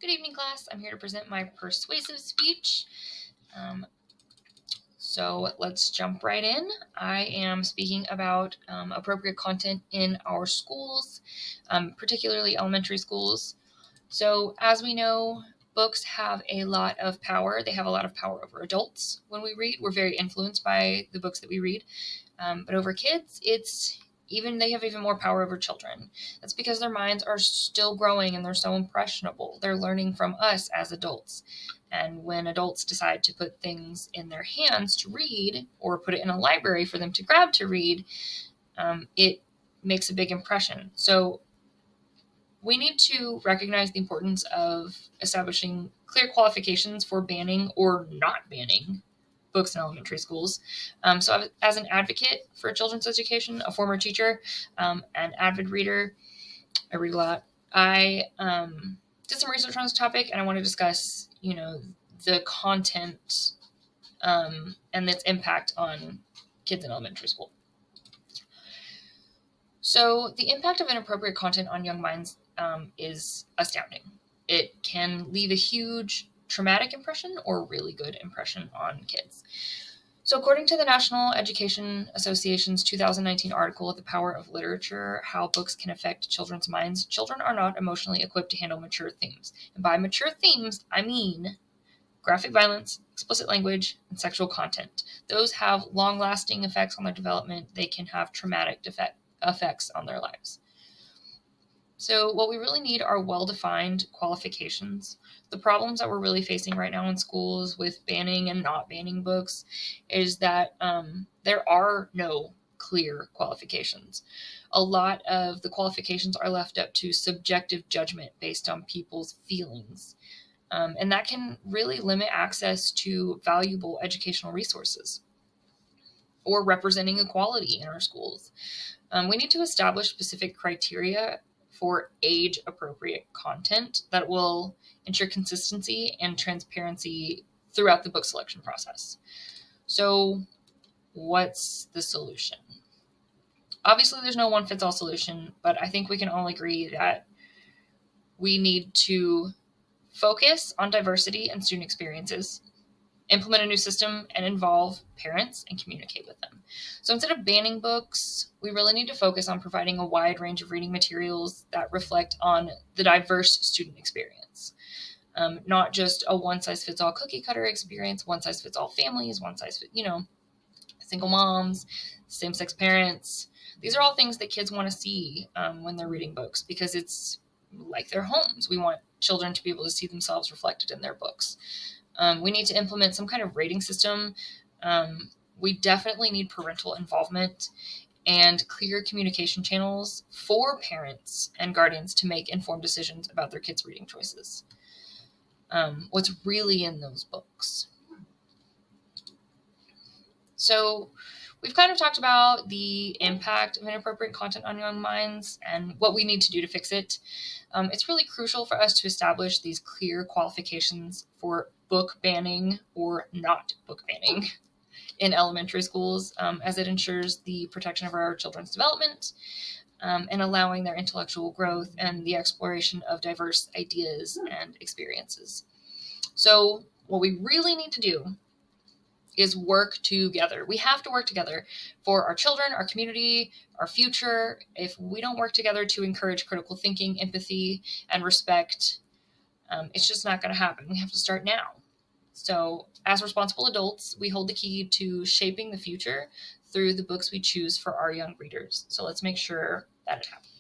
Good evening, class. I'm here to present my persuasive speech. So let's jump right in. I am speaking about appropriate content in our schools, particularly elementary schools. So as we know, books have a lot of power. They have a lot of power over adults when we read. We're very influenced by the books that we read. But over kids, they have even more power over children. That's because their minds are still growing and they're so impressionable. They're learning from us as adults. And when adults decide to put things in their hands to read or put it in a library for them to grab to read, it makes a big impression. So we need to recognize the importance of establishing clear qualifications for banning or not banning books in elementary schools. So as an advocate for children's education, a former teacher, an avid reader, I read a lot. I did some research on this topic, and I want to discuss, the content and its impact on kids in elementary school. So the impact of inappropriate content on young minds is astounding. It can leave a huge traumatic impression or really good impression on kids. So according to the National Education Association's 2019 article, The Power of Literature, How Books Can Affect Children's Minds, children are not emotionally equipped to handle mature themes. And by mature themes, I mean graphic violence, explicit language, and sexual content. Those have long-lasting effects on their development. They can have traumatic effects on their lives. So what we really need are well-defined qualifications. The problems that we're really facing right now in schools with banning and not banning books is that there are no clear qualifications. A lot of the qualifications are left up to subjective judgment based on people's feelings. And that can really limit access to valuable educational resources or representing equality in our schools. We need to establish specific criteria for age-appropriate content that will ensure consistency and transparency throughout the book selection process. So what's the solution? Obviously, there's no one-fits-all solution, but I think we can all agree that we need to focus on diversity and student experiences, implement a new system, and involve parents and communicate with them. So instead of banning books, we really need to focus on providing a wide range of reading materials that reflect on the diverse student experience. Not just a one-size-fits-all cookie-cutter experience, one-size-fits-all families, single moms, same-sex parents. These are all things that kids want to see when they're reading books because it's like their homes. We want children to be able to see themselves reflected in their books. We need to implement some kind of rating system. We definitely need parental involvement and clear communication channels for parents and guardians to make informed decisions about their kids' reading choices. What's really in those books. So we've kind of talked about the impact of inappropriate content on young minds and what we need to do to fix it. It's really crucial for us to establish these clear qualifications for book banning or not book banning in elementary schools, as it ensures the protection of our children's development and allowing their intellectual growth and the exploration of diverse ideas and experiences. So what we really need to do is work together. We have to work together for our children, our community, our future. If we don't work together to encourage critical thinking, empathy, and respect, it's just not going to happen. We have to start now. So as responsible adults, we hold the key to shaping the future through the books we choose for our young readers. So let's make sure that it happens.